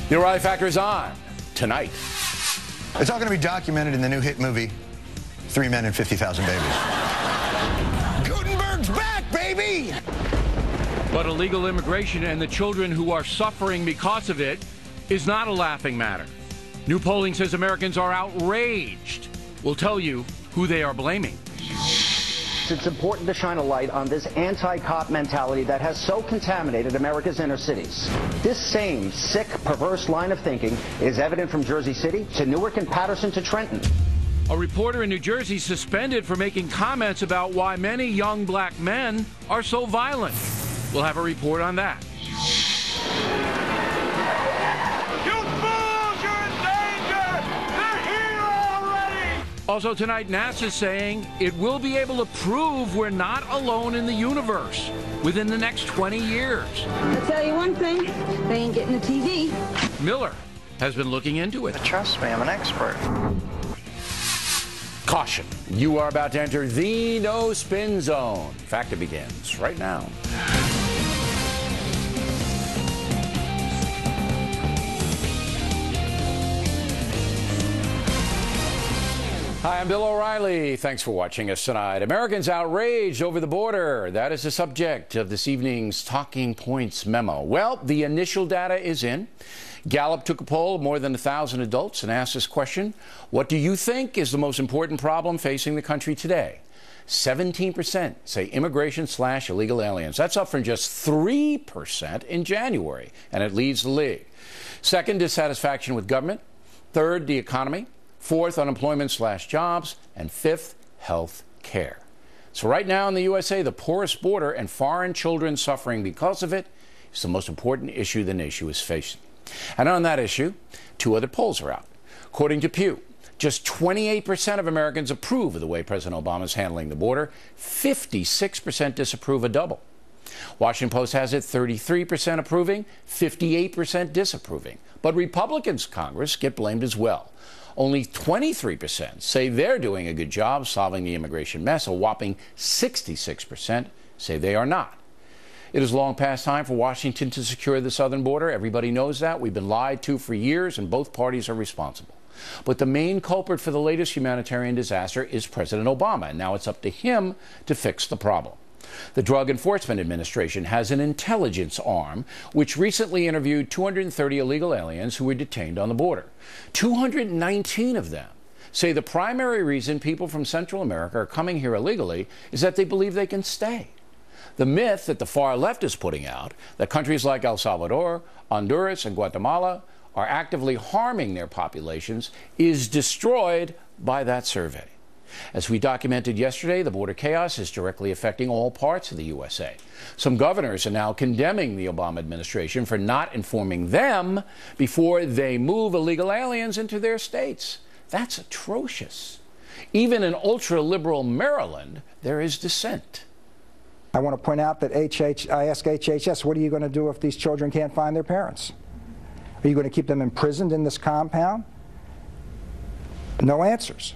The O'Reilly Factor is on tonight. It's all going to be documented in the new hit movie, 3 Men and 50,000 Babies. Gutenberg's back, baby! But illegal immigration and the children who are suffering because of it is not a laughing matter. New polling says Americans are outraged. We'll tell you who they are blaming. It's important to shine a light on this anti-cop mentality that has so contaminated America's inner cities. This same sick, perverse line of thinking is evident from Jersey City to Newark and Patterson to Trenton. A reporter in New Jersey suspended for making comments about why many young black men are so violent. We'll have a report on that. Also tonight, NASA's saying it will be able to prove we're not alone in the universe within the next 20 years. I'll tell you one thing, they ain't getting the TV. Miller has been looking into it. Trust me, I'm an expert. Caution, you are about to enter the no-spin zone. Factor begins right now. Hi, I'm Bill O'Reilly. Thanks for watching us tonight. Americans outraged over the border. That is the subject of this evening's Talking Points memo. Well, the initial data is in. Gallup took a poll of more than 1,000 adults and asked this question: what do you think is the most important problem facing the country today? 17% say immigration/illegal aliens. That's up from just 3% in January, and it leads the league. Second, dissatisfaction with government. Third, the economy. Fourth, unemployment/jobs. And fifth, health care. So right now in the USA, the porous border and foreign children suffering because of it is the most important issue the nation is facing. And on that issue, 2 other polls are out. According to Pew, just 28% of Americans approve of the way President Obama is handling the border. 56% disapprove, a double. Washington Post has it 33% approving, 58% disapproving. But Republicans in Congress get blamed as well. Only 23% say they're doing a good job solving the immigration mess. A whopping 66% say they are not. It is long past time for Washington to secure the southern border. Everybody knows that. We've been lied to for years, and both parties are responsible. But the main culprit for the latest humanitarian disaster is President Obama, and now it's up to him to fix the problem. The Drug Enforcement Administration has an intelligence arm which recently interviewed 230 illegal aliens who were detained on the border. 219 of them say the primary reason people from Central America are coming here illegally is that they believe they can stay. The myth that the far left is putting out, that countries like El Salvador, Honduras, and Guatemala are actively harming their populations, is destroyed by that survey. As we documented yesterday, the border chaos is directly affecting all parts of the USA. Some governors are now condemning the Obama administration for not informing them before they move illegal aliens into their states. That's atrocious. Even in ultra-liberal Maryland, there is dissent. I want to point out that I ask HHS, what are you going to do if these children can't find their parents? Are you going to keep them imprisoned in this compound? No answers.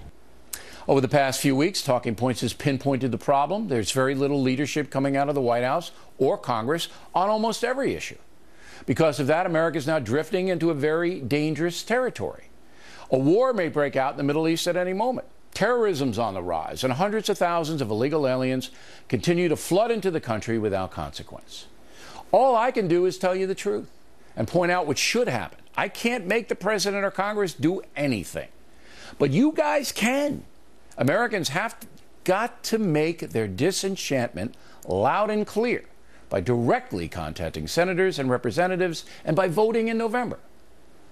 Over the past few weeks, Talking Points has pinpointed the problem. There's very little leadership coming out of the White House or Congress on almost every issue. Because of that, America is now drifting into a very dangerous territory. A war may break out in the Middle East at any moment. Terrorism's on the rise, and hundreds of thousands of illegal aliens continue to flood into the country without consequence. All I can do is tell you the truth and point out what should happen. I can't make the president or Congress do anything. But you guys can. Americans have got to make their disenchantment loud and clear by directly contacting senators and representatives and by voting in November.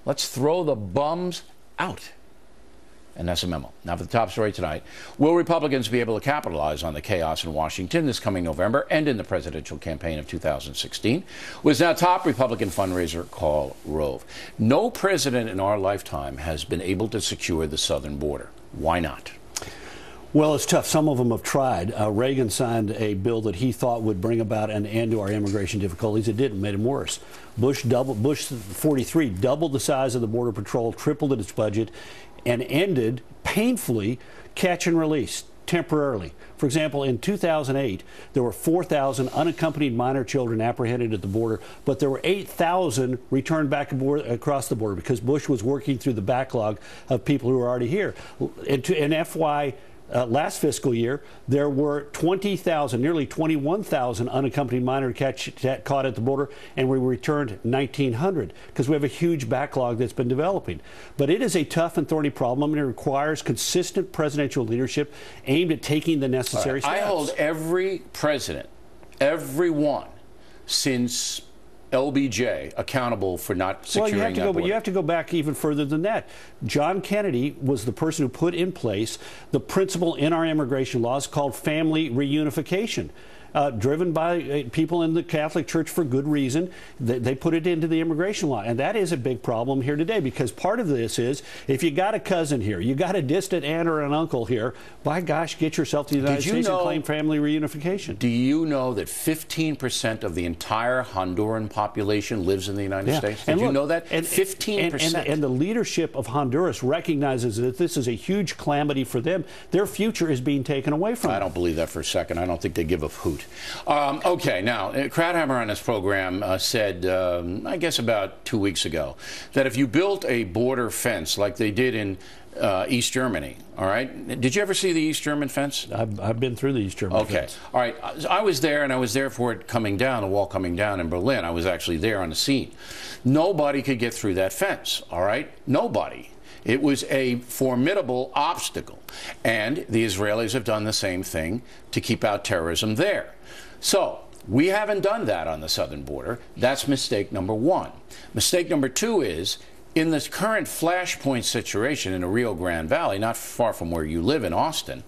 Let's throw the bums out. And that's a memo. Now for the top story tonight. Will Republicans be able to capitalize on the chaos in Washington this coming November and in the presidential campaign of 2016? With now top Republican fundraiser Karl Rove. No president in our lifetime has been able to secure the southern border. Why not? Well, it's tough. Some of them have tried. Reagan signed a bill that he thought would bring about an end to our immigration difficulties. It didn't, made them worse. Bush 43 doubled the size of the Border Patrol, tripled its budget, and ended painfully catch and release. temporarily. For example, in 2008, there were 4,000 unaccompanied minor children apprehended at the border, but there were 8,000 returned back across the border because Bush was working through the backlog of people who were already here. In FY last fiscal year, there were 20,000, nearly 21,000 unaccompanied minors caught at the border, and we returned 1,900 because we have a huge backlog that's been developing. But it is a tough and thorny problem, and it requires consistent presidential leadership aimed at taking the necessary steps. I hold every president, every one, since LBJ accountable for not securing that border. But you have to go back even further than that. John Kennedy was the person who put in place the principle in our immigration laws called family reunification. Driven by people in the Catholic Church for good reason. They put it into the immigration law. And that is a big problem here today, because part of this is if you got a cousin here, you got a distant aunt or an uncle here, by gosh, get yourself to the United States and claim family reunification. Do you know that 15% of the entire Honduran population lives in the United States? Did you know that? 15%. And the leadership of Honduras recognizes that this is a huge calamity for them. Their future is being taken away from them. I don't believe that for a second. I don't think they give a hoot. Okay, now, Krauthammer on this program said, I guess about 2 weeks ago, that if you built a border fence like they did in East Germany, all right? Did you ever see the East German fence? I've been through the East German fence. Okay, all right. I was there, and I was there for it coming down, the wall coming down in Berlin. I was actually there on the scene. Nobody could get through that fence, all right? Nobody. It was a formidable obstacle, and the Israelis have done the same thing to keep out terrorism there. So we haven't done that on the southern border. That's mistake number one. Mistake number two is, in this current flashpoint situation in the Rio Grande Valley, not far from where you live in Austin,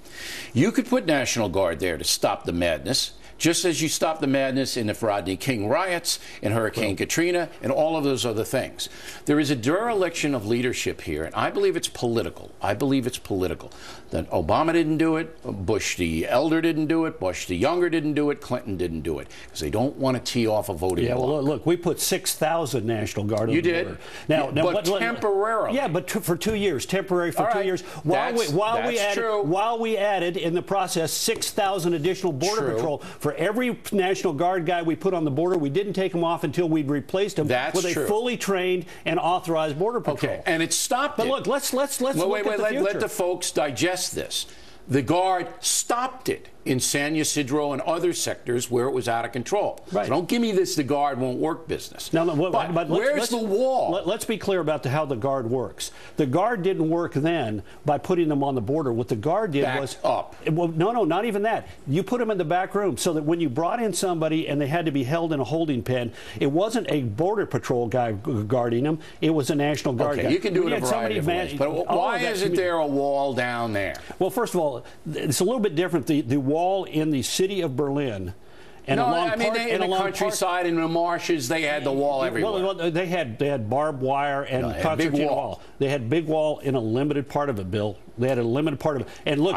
you could put National Guard there to stop the madness, just as you stopped the madness in the Rodney King riots, in Hurricane Katrina, and all of those other things. There is a dereliction of leadership here, and I believe it's political. I believe it's political. That Obama didn't do it, Bush the elder didn't do it, Bush the younger didn't do it, Clinton didn't do it, because they don't want to tee off a voting block. Well, look, we put 6,000 National Guard on the border. You did? Now, but temporarily. Yeah, but for 2 years, temporary for 2 years. While we added in the process 6,000 additional border patrol. For every National Guard guy we put on the border, we didn't take them off until we'd replaced them with a fully trained and authorized border patrol. Okay, and it stopped it. But look, let's look at the future. Let the folks digest this. The Guard stopped it in San Ysidro and other sectors where it was out of control. Right. So don't give me this the Guard won't work business. No, but where's the wall? Let's be clear about how the Guard works. The Guard didn't work then by putting them on the border. What the Guard did was up. Well, no, not even that. You put them in the back room so that when you brought in somebody and they had to be held in a holding pen, it wasn't a Border Patrol guy guarding them. It was a National Guard guy. You can do it a variety of ways. But why isn't there a wall down there? Well, first of all, it's a little bit different. The wall in the city of Berlin, and in the countryside, in the marshes, they had the wall everywhere. Well, they had barbed wire and concertina wall. They had big wall in a limited part of it, Bill. They had a limited part of it. And look,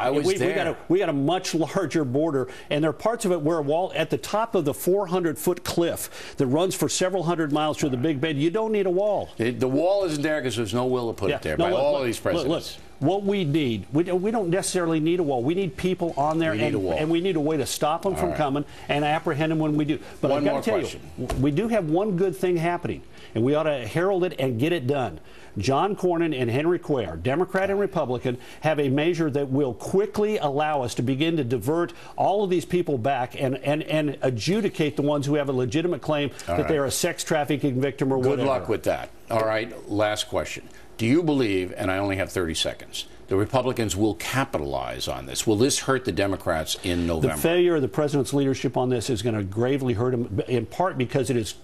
we got a much larger border, and there are parts of it where a wall at the top of the 400-foot cliff that runs for several hundred miles through the Big Bend. You don't need a wall. The wall isn't there because there's no will to put it there by all of these presidents. Look, what we need, we don't necessarily need a wall. We need people on there, and we need a way to stop them from coming and apprehend them when we do. But I've got to tell you, we do have one good thing happening, and we ought to herald it and get it done. John Cornyn and Henry Cuellar, Democrat and Republican, have a measure that will quickly allow us to begin to divert all of these people back and adjudicate the ones who have a legitimate claim that they are a sex trafficking victim or whatever. Good luck with that. All right, last question. Do you believe, and I only have 30 seconds, the Republicans will capitalize on this? Will this hurt the Democrats in November? The failure of the president's leadership on this is going to gravely hurt him, in part because it is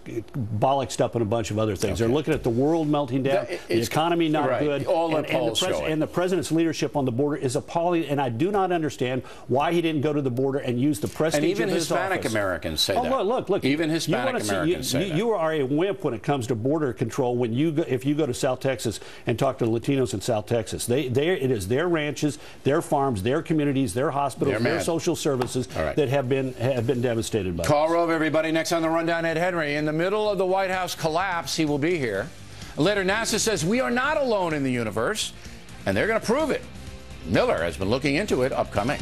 bollocksed up in a bunch of other things. They're looking at the world melting down, the economy not good, and the president's leadership on the border is appalling, and I do not understand why he didn't go to the border and use the prestige of his office. And even Hispanic Americans say that. Look. Even Hispanic Americans say that. You are a wimp when it comes to border control if you go to South Texas and talk to Latinos in South Texas. It is their ranches, their farms, their communities, their hospitals, their social services that have been devastated by Karl Rove, everybody. Next on the Rundown, Ed Henry. In the middle of the White House collapse, he will be here. Later, NASA says we are not alone in the universe, and they're going to prove it. Miller has been looking into it. Upcoming.